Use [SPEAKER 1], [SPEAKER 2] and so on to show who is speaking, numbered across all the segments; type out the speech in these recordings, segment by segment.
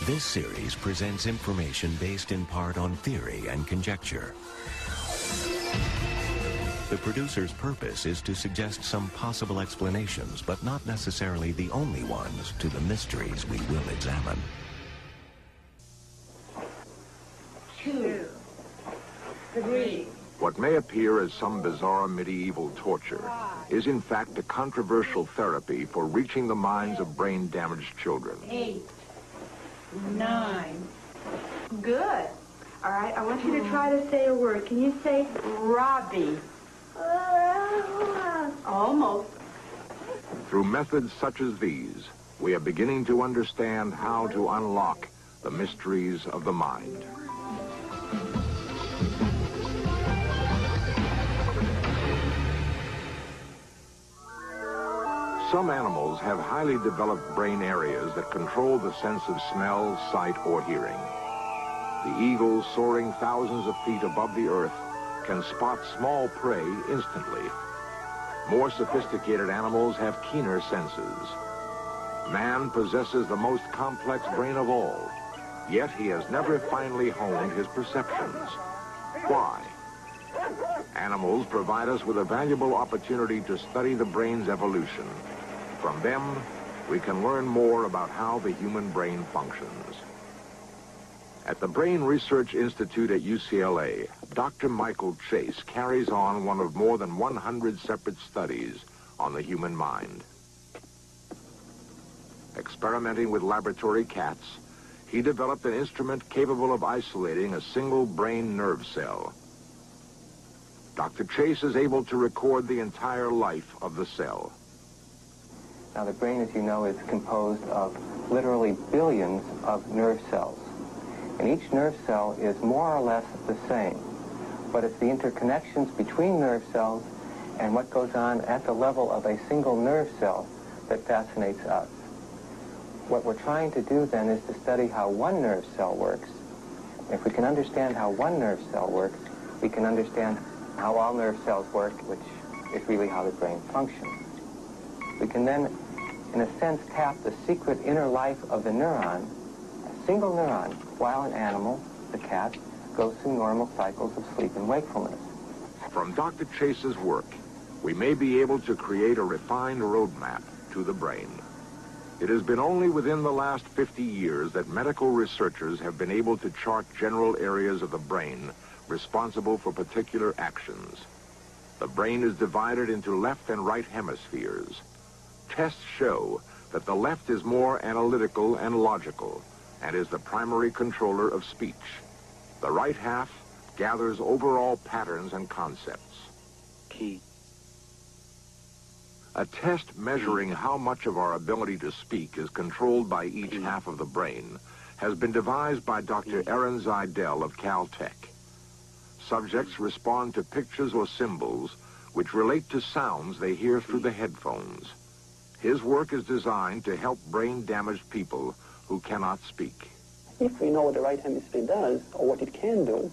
[SPEAKER 1] This series presents information based in part on theory and conjecture. The producer's purpose is to suggest some possible explanations, but not necessarily the only ones, to the mysteries we will examine.
[SPEAKER 2] 2, 3.
[SPEAKER 3] What may appear as some bizarre medieval torture is in fact a controversial therapy for reaching the minds of brain-damaged children.
[SPEAKER 2] 8, 9.
[SPEAKER 4] Good. All right, I want you to try to say a word. Can you say Robbie? Almost.
[SPEAKER 3] Through methods such as these, we are beginning to understand how to unlock the mysteries of the mind. Some animals have highly developed brain areas that control the sense of smell, sight, or hearing. The eagle, soaring thousands of feet above the earth, can spot small prey instantly. More sophisticated animals have keener senses. Man possesses the most complex brain of all, yet he has never finally honed his perceptions. Why? Animals provide us with a valuable opportunity to study the brain's evolution. From them, we can learn more about how the human brain functions. At the Brain Research Institute at UCLA, Dr. Michael Chase carries on one of more than 100 separate studies on the human mind. Experimenting with laboratory cats, he developed an instrument capable of isolating a single brain nerve cell. Dr. Chase is able to record the entire life of the cell.
[SPEAKER 5] Now, the brain, as you know, is composed of literally billions of nerve cells. And each nerve cell is more or less the same. But it's the interconnections between nerve cells and what goes on at the level of a single nerve cell that fascinates us. What we're trying to do then is to study how one nerve cell works. If we can understand how one nerve cell works, we can understand how all nerve cells work, which is really how the brain functions. We can then, in a sense, tap the secret inner life of the neuron, a single neuron, while an animal, the cat, goes through normal cycles of sleep and wakefulness.
[SPEAKER 3] From Dr. Chase's work, we may be able to create a refined roadmap to the brain. It has been only within the last 50 years that medical researchers have been able to chart general areas of the brain responsible for particular actions. The brain is divided into left and right hemispheres. Tests show that the left is more analytical and logical and is the primary controller of speech. The right half gathers overall patterns and concepts.
[SPEAKER 5] Key.
[SPEAKER 3] A test measuring how much of our ability to speak is controlled by each half of the brain has been devised by Dr. Aaron Zeidel of Caltech. Subjects respond to pictures or symbols which relate to sounds they hear through the headphones. His work is designed to help brain-damaged people who cannot speak.
[SPEAKER 6] If we know what the right hemisphere does, or what it can do,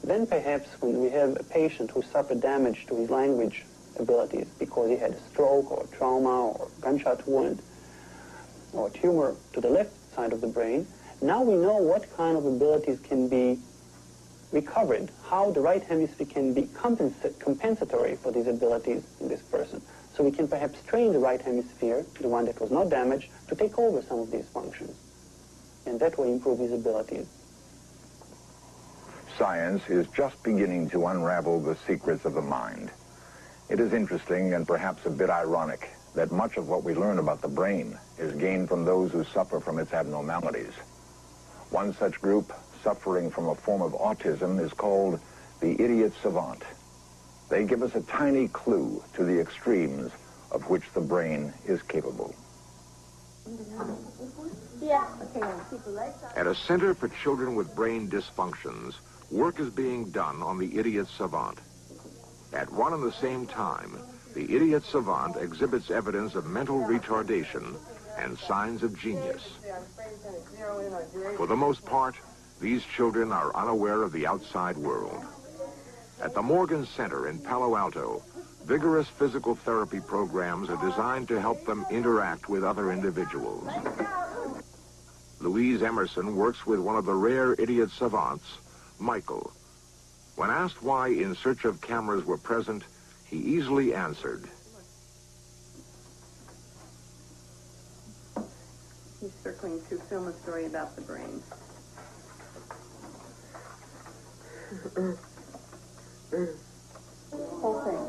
[SPEAKER 6] then perhaps when we have a patient who suffered damage to his language abilities because he had a stroke or trauma or gunshot wound or tumor to the left side of the brain, now we know what kind of abilities can be recovered, how the right hemisphere can be compensatory for these abilities in this person. So we can perhaps train the right hemisphere, the one that was not damaged, to take over some of these functions, and that way improve his abilities.
[SPEAKER 7] Science is just beginning to unravel the secrets of the mind. It is interesting and perhaps a bit ironic that much of what we learn about the brain is gained from those who suffer from its abnormalities. One such group suffering from a form of autism is called the idiot savant. They give us a tiny clue to the extremes of which the brain is capable.
[SPEAKER 3] At a center for children with brain dysfunctions, work is being done on the idiot savant. At one and the same time, the idiot savant exhibits evidence of mental retardation and signs of genius. For the most part, these children are unaware of the outside world. At the Morgan Center in Palo Alto, vigorous physical therapy programs are designed to help them interact with other individuals. Louise Emerson works with one of the rare idiot savants, Michael. When asked why In Search of cameras were present, he easily answered.
[SPEAKER 8] He's circling to film a story about the brain. Whole thing.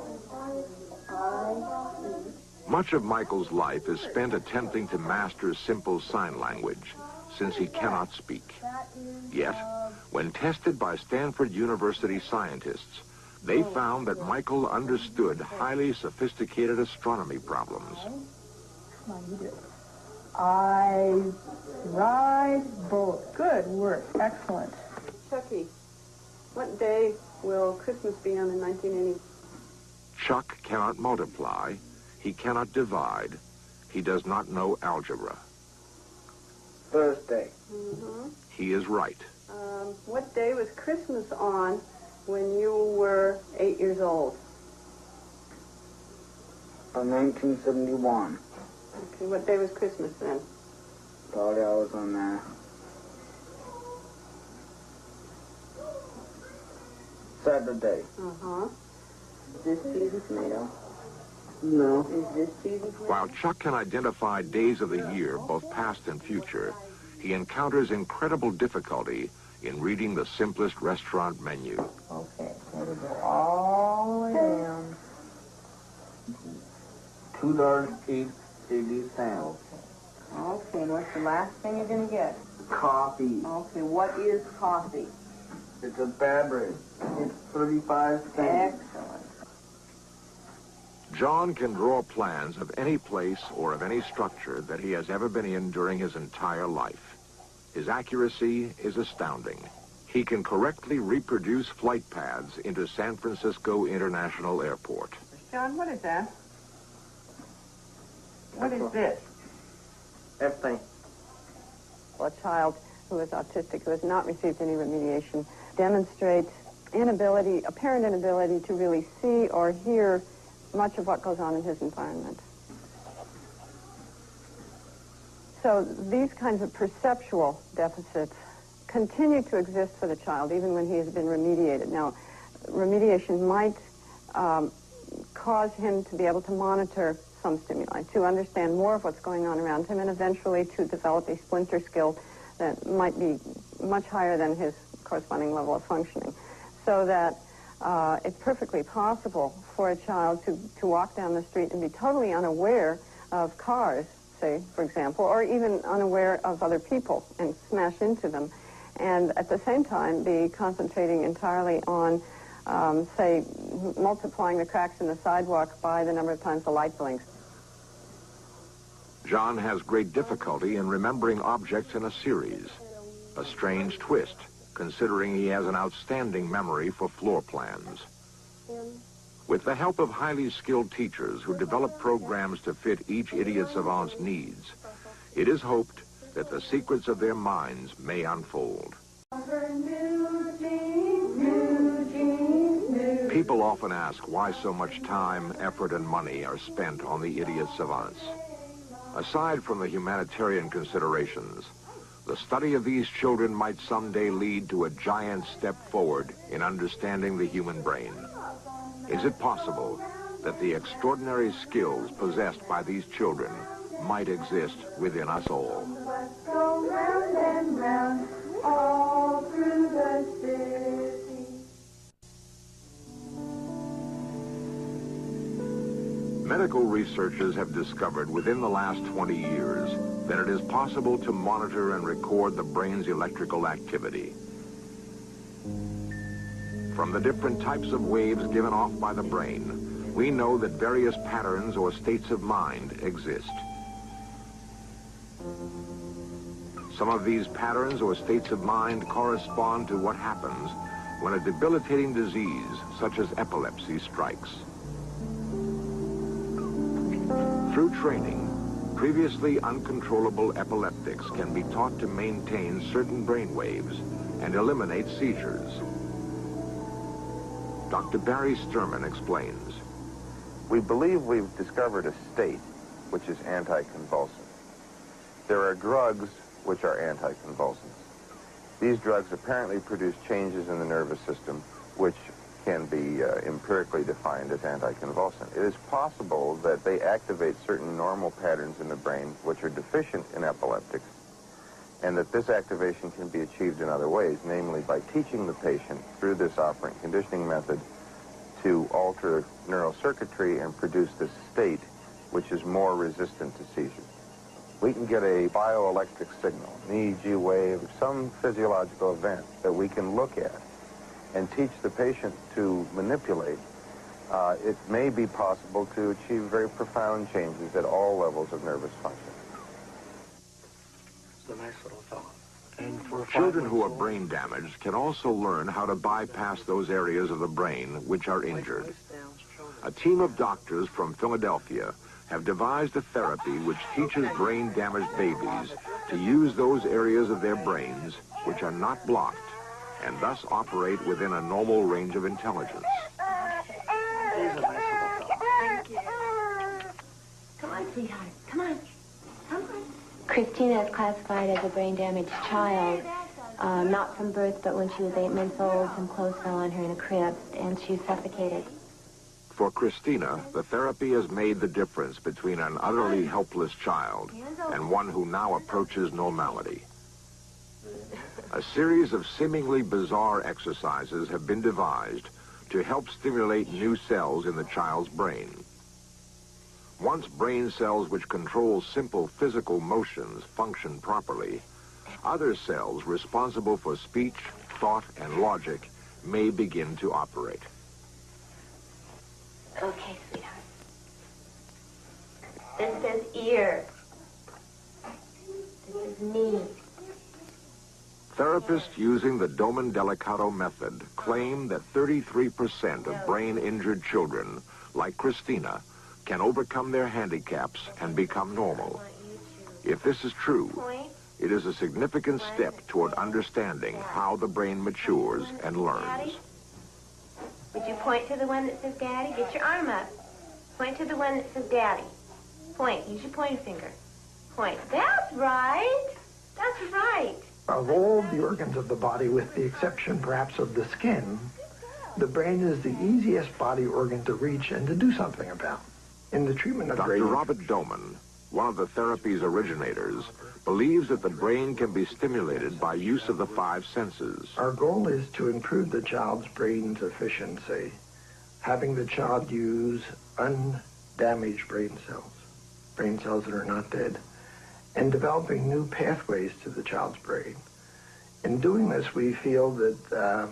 [SPEAKER 3] Much of Michael's life is spent attempting to master simple sign language, since he cannot speak. Yet, when tested by Stanford University scientists, they found that Michael understood highly sophisticated astronomy problems.
[SPEAKER 2] Come on, you do it. Eyes, right, both. Good work. Excellent.
[SPEAKER 8] Chucky, what day will Christmas be on in 1980?
[SPEAKER 3] Chuck cannot multiply. He cannot divide. He does not know algebra.
[SPEAKER 9] Thursday.
[SPEAKER 8] Mm-hmm.
[SPEAKER 3] He is right.
[SPEAKER 8] What day was Christmas on when you were 8 years old?
[SPEAKER 9] 1971.
[SPEAKER 8] Okay, what day was Christmas then?
[SPEAKER 9] Probably I was on there. Saturday.
[SPEAKER 8] Uh-huh. Is this season tomato?
[SPEAKER 9] No.
[SPEAKER 8] Is this season tomato?
[SPEAKER 3] While Chuck can identify days of the year, both past and future, he encounters incredible difficulty in reading the simplest restaurant menu.
[SPEAKER 2] Okay, so we go all the way down.
[SPEAKER 9] $2.80.
[SPEAKER 2] Okay, and what's the last thing you're going to get?
[SPEAKER 9] Coffee.
[SPEAKER 2] Okay, what is coffee?
[SPEAKER 9] It's a beverage. It's 35 cents.
[SPEAKER 2] Excellent.
[SPEAKER 3] John can draw plans of any place or of any structure that he has ever been in during his entire life. His accuracy is astounding. He can correctly reproduce flight paths into San Francisco International Airport.
[SPEAKER 2] John, what is that? What is this?
[SPEAKER 9] Everything.
[SPEAKER 8] A child who is autistic, who has not received any remediation, demonstrates apparent inability to really see or hear much of what goes on in his environment. So these kinds of perceptual deficits continue to exist for the child even when he has been remediated. Now, remediation might cause him to be able to monitor some stimuli, to understand more of what's going on around him, and eventually to develop a splinter skill that might be much higher than his corresponding level of functioning. So that it's perfectly possible for a child to walk down the street and be totally unaware of cars, say, for example, or even unaware of other people and smash into them, and at the same time be concentrating entirely on, say, multiplying the cracks in the sidewalk by the number of times the light blinks.
[SPEAKER 3] John has great difficulty in remembering objects in a series. A strange twist, considering he has an outstanding memory for floor plans. With the help of highly skilled teachers who develop programs to fit each idiot savant's needs, it is hoped that the secrets of their minds may unfold. People often ask why so much time, effort, and money are spent on the idiot savants. Aside from the humanitarian considerations, the study of these children might someday lead to a giant step forward in understanding the human brain. Is it possible that the extraordinary skills possessed by these children might exist within us all?
[SPEAKER 2] Go round and round, all through the city.
[SPEAKER 3] Medical researchers have discovered within the last 20 years that it is possible to monitor and record the brain's electrical activity. From the different types of waves given off by the brain, we know that various patterns or states of mind exist. Some of these patterns or states of mind correspond to what happens when a debilitating disease, such as epilepsy, strikes. Through training, previously uncontrollable epileptics can be taught to maintain certain brain waves and eliminate seizures. Dr. Barry Sturman explains.
[SPEAKER 10] We believe we've discovered a state which is anticonvulsant. There are drugs which are anticonvulsants. These drugs apparently produce changes in the nervous system, which can be empirically defined as anticonvulsant. It is possible that they activate certain normal patterns in the brain which are deficient in epileptics, and that this activation can be achieved in other ways, namely by teaching the patient through this operant conditioning method to alter neural circuitry and produce this state which is more resistant to seizures. We can get a bioelectric signal, an EEG wave, some physiological event that we can look at and teach the patient to manipulate. It may be possible to achieve very profound changes at all levels of nervous function.
[SPEAKER 9] It's a nice little fellow. And for
[SPEAKER 3] Children who are brain damaged can also learn how to bypass those areas of the brain which are injured. A team of doctors from Philadelphia have devised a therapy which teaches brain-damaged babies to use those areas of their brains which are not blocked and thus operate within a normal range of intelligence.
[SPEAKER 9] He's a nice little fellow.
[SPEAKER 4] Thank you. Come on, sweetheart. Come on. Come on. Christina is classified as a brain-damaged child, not from birth, but when she was 8 months old, some clothes fell on her in a crib, and she suffocated.
[SPEAKER 3] For Christina, the therapy has made the difference between an utterly helpless child and one who now approaches normality. A series of seemingly bizarre exercises have been devised to help stimulate new cells in the child's brain. Once brain cells which control simple physical motions function properly, other cells responsible for speech, thought, and logic may begin to operate.
[SPEAKER 4] Okay, sweetheart. This says ear. This is knee.
[SPEAKER 3] Therapists using the Doman Delicato method claim that 33% of brain-injured children, like Christina, can overcome their handicaps and become normal. If this is true, it is a significant step toward understanding how the brain matures and learns.
[SPEAKER 4] Would you point to the one that says Daddy? Get your arm up. Point to the one that says Daddy. Point. Use your pointer finger. Point. That's right. That's right.
[SPEAKER 11] Of all the organs of the body, with the exception perhaps of the skin, the brain is the easiest body organ to reach and to do something about. In the treatment of
[SPEAKER 3] Dr. Robert Doman, one of the therapy's originators, believes that the brain can be stimulated by use of the 5 senses.
[SPEAKER 11] Our goal is to improve the child's brain's efficiency, having the child use undamaged brain cells that are not dead, and developing new pathways to the child's brain. In doing this, we feel that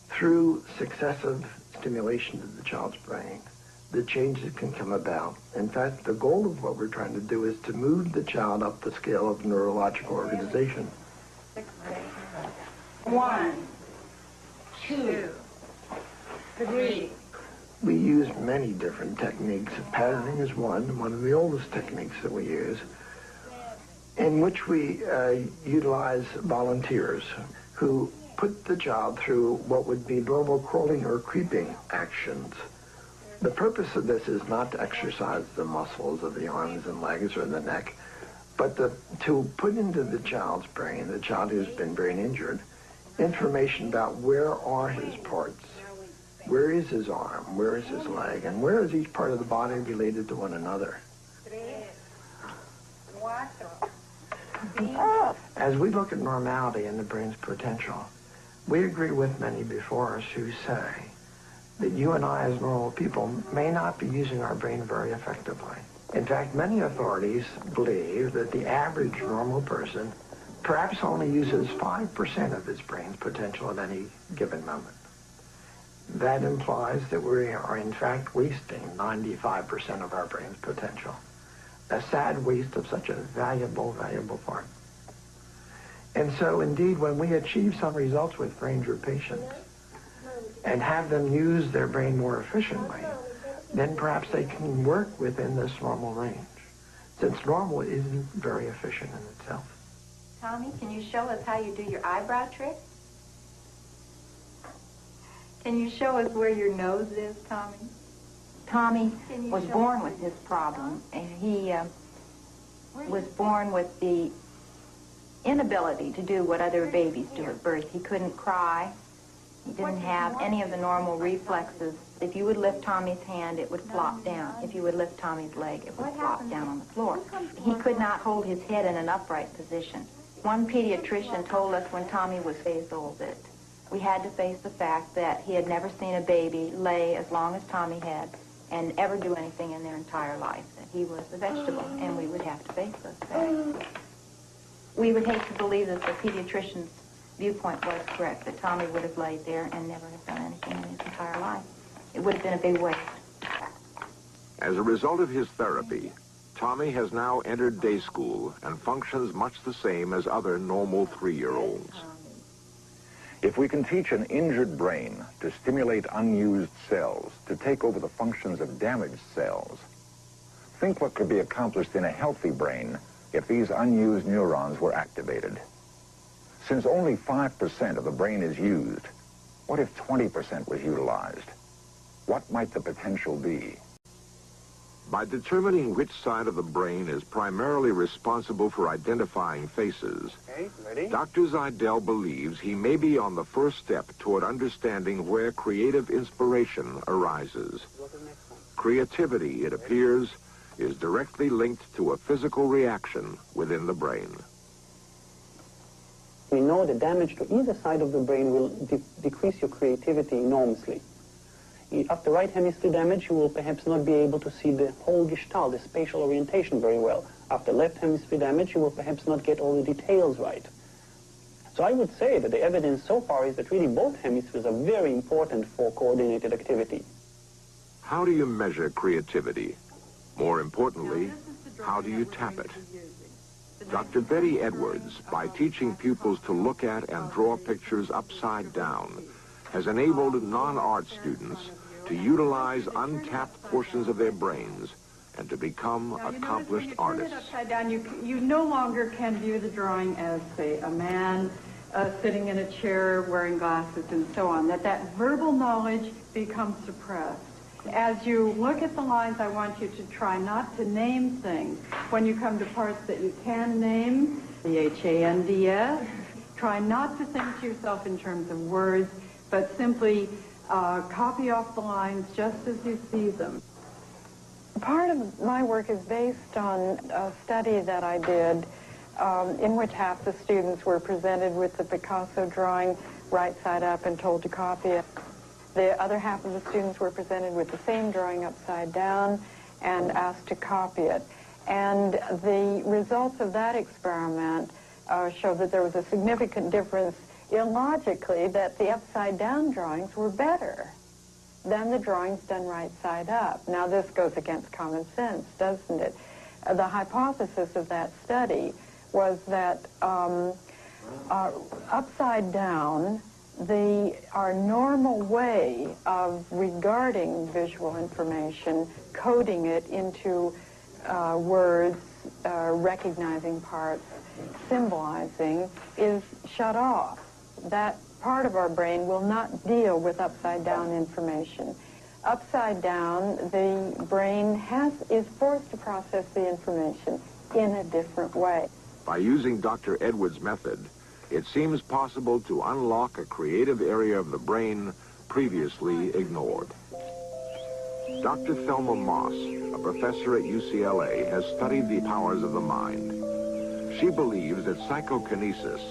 [SPEAKER 11] through successive stimulation to the child's brain, the changes can come about. In fact, the goal of what we're trying to do is to move the child up the scale of neurological organization.
[SPEAKER 2] 1, 2, 3.
[SPEAKER 11] We use many different techniques. Patterning is one of the oldest techniques that we use, in which we utilize volunteers who put the child through what would be normal crawling or creeping actions. The purpose of this is not to exercise the muscles of the arms and legs or the neck, but to put into the child's brain, the child who's been brain injured, information about where are his parts, where is his arm, where is his leg, and where is each part of the body related to one another. As we look at normality and the brain's potential, we agree with many before us who say that you and I as normal people may not be using our brain very effectively. In fact, many authorities believe that the average normal person perhaps only uses 5% of his brain's potential at any given moment. That implies that we are in fact wasting 95% of our brain's potential. A sad waste of such a valuable part. And so indeed, when we achieve some results with brain injured patients, and have them use their brain more efficiently, then perhaps they can work within this normal range, since normal isn't very efficient in itself.
[SPEAKER 4] Tommy, can you show us how you do your eyebrow trick? Can you show us where your nose is, Tommy?
[SPEAKER 12] Tommy was born with this problem, and he was born with the inability to do what other babies do at birth. He couldn't cry. He didn't have any of the normal reflexes. If you would lift Tommy's hand, it would flop down. If you would lift Tommy's leg, it would flop down on the floor. He could not hold his head in an upright position. One pediatrician told us when Tommy was 8 years old that we had to face the fact that he had never seen a baby lay as long as Tommy had and ever do anything in their entire life, that he was a vegetable, and we would have to face those facts. We would hate to believe that the pediatrician's viewpoint was correct, that Tommy would have laid there and never have done anything in his entire life. It would have been a big waste.
[SPEAKER 3] As a result of his therapy, Tommy has now entered day school and functions much the same as other normal 3-year-olds.
[SPEAKER 7] If we can teach an injured brain to stimulate unused cells, to take over the functions of damaged cells, think what could be accomplished in a healthy brain if these unused neurons were activated. Since only 5% of the brain is used, what if 20% was utilized? What might the potential be?
[SPEAKER 3] By determining which side of the brain is primarily responsible for identifying faces, Dr. Zeidel believes he may be on the first step toward understanding where creative inspiration arises. Creativity, it appears, is directly linked to a physical reaction within the brain.
[SPEAKER 6] We know the damage to either side of the brain will decrease your creativity enormously. After right hemisphere damage, you will perhaps not be able to see the whole gestalt, the spatial orientation very well. After left hemisphere damage, you will perhaps not get all the details right. So I would say that the evidence so far is that really both hemispheres are very important for coordinated activity.
[SPEAKER 3] How do you measure creativity? More importantly, how do you tap it? Dr. Betty Edwards, by teaching pupils to look at and draw pictures upside down, has enabled non-art students to utilize untapped portions of their brains and to become accomplished artists.
[SPEAKER 2] Upside down, you no longer can view the drawing as, say, a man sitting in a chair wearing glasses and so on, that verbal knowledge becomes suppressed. As you look at the lines, I want you to try not to name things. When you come to parts that you can name, the H-A-N-D-S, try not to think to yourself in terms of words, but simply copy off the lines just as you see them.
[SPEAKER 8] Part of my work is based on a study that I did in which half the students were presented with the Picasso drawing right side up and told to copy it. The other half of the students were presented with the same drawing upside down and asked to copy it. And the results of that experiment showed that there was a significant difference illogically, that the upside down drawings were better than the drawings done right side up. Now this goes against common sense, doesn't it? The hypothesis of that study was that upside down, our normal way of regarding visual information, coding it into words, recognizing parts, symbolizing, is shut off. That part of our brain will not deal with upside down information. Upside down, the brain is forced to process the information in a different way.
[SPEAKER 3] By using Dr. Edwards' method, it seems possible to unlock a creative area of the brain previously ignored. Dr. Thelma Moss, a professor at UCLA, has studied the powers of the mind. She believes that psychokinesis,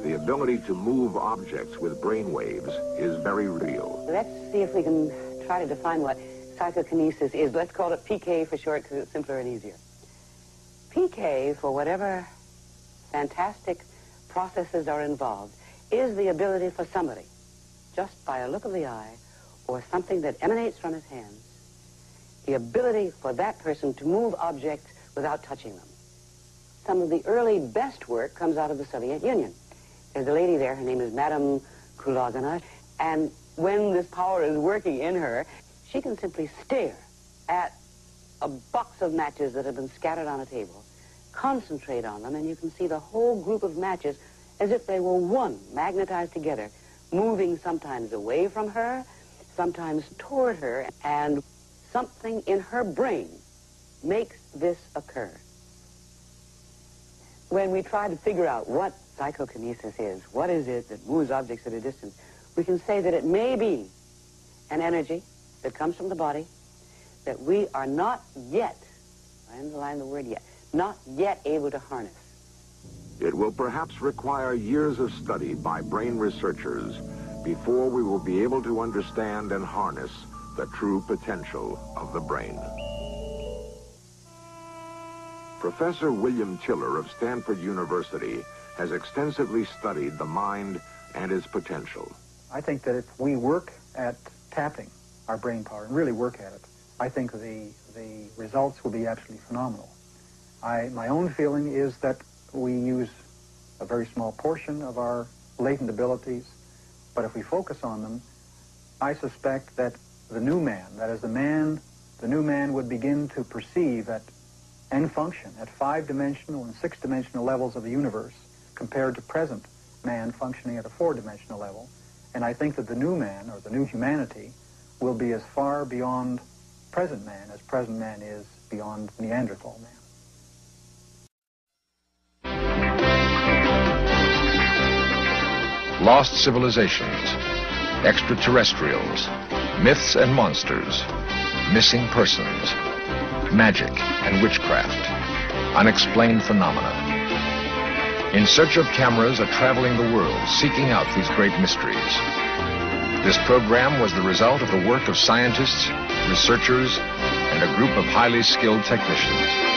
[SPEAKER 3] the ability to move objects with brain waves, is very real.
[SPEAKER 13] Let's see if we can try to define what psychokinesis is. Let's call it PK for short because it's simpler and easier. PK, for whatever fantastic processes are involved, is the ability for somebody, just by a look of the eye or something that emanates from his hands, the ability for that person to move objects without touching them. Some of the early best work comes out of the Soviet Union. There's a lady there, her name is Madame Kulagina, and when this power is working in her, she can simply stare at a box of matches that have been scattered on a table, concentrate on them, and you can see the whole group of matches as if they were one, magnetized together, moving sometimes away from her, sometimes toward her, and something in her brain makes this occur. When we try to figure out what psychokinesis is, what is it that moves objects at a distance, we can say that it may be an energy that comes from the body that we are not yet, I underline the word yet, not yet able to harness.
[SPEAKER 3] It will perhaps require years of study by brain researchers before we will be able to understand and harness the true potential of the brain. Professor William Tiller of Stanford University has extensively studied the mind and its potential.
[SPEAKER 14] I think that if we work at tapping our brain power and really work at it, I think the results will be absolutely phenomenal. My own feeling is that we use a very small portion of our latent abilities, but if we focus on them, I suspect that the new man, that is the new man would begin to perceive and function at 5-dimensional and 6-dimensional levels of the universe compared to present man functioning at a 4-dimensional level. And I think that the new man, or the new humanity, will be as far beyond present man as present man is beyond Neanderthal man.
[SPEAKER 15] Lost civilizations, extraterrestrials, myths and monsters, missing persons, magic and witchcraft, unexplained phenomena. In search of cameras are traveling the world, seeking out these great mysteries. This program was the result of the work of scientists, researchers, and a group of highly skilled technicians.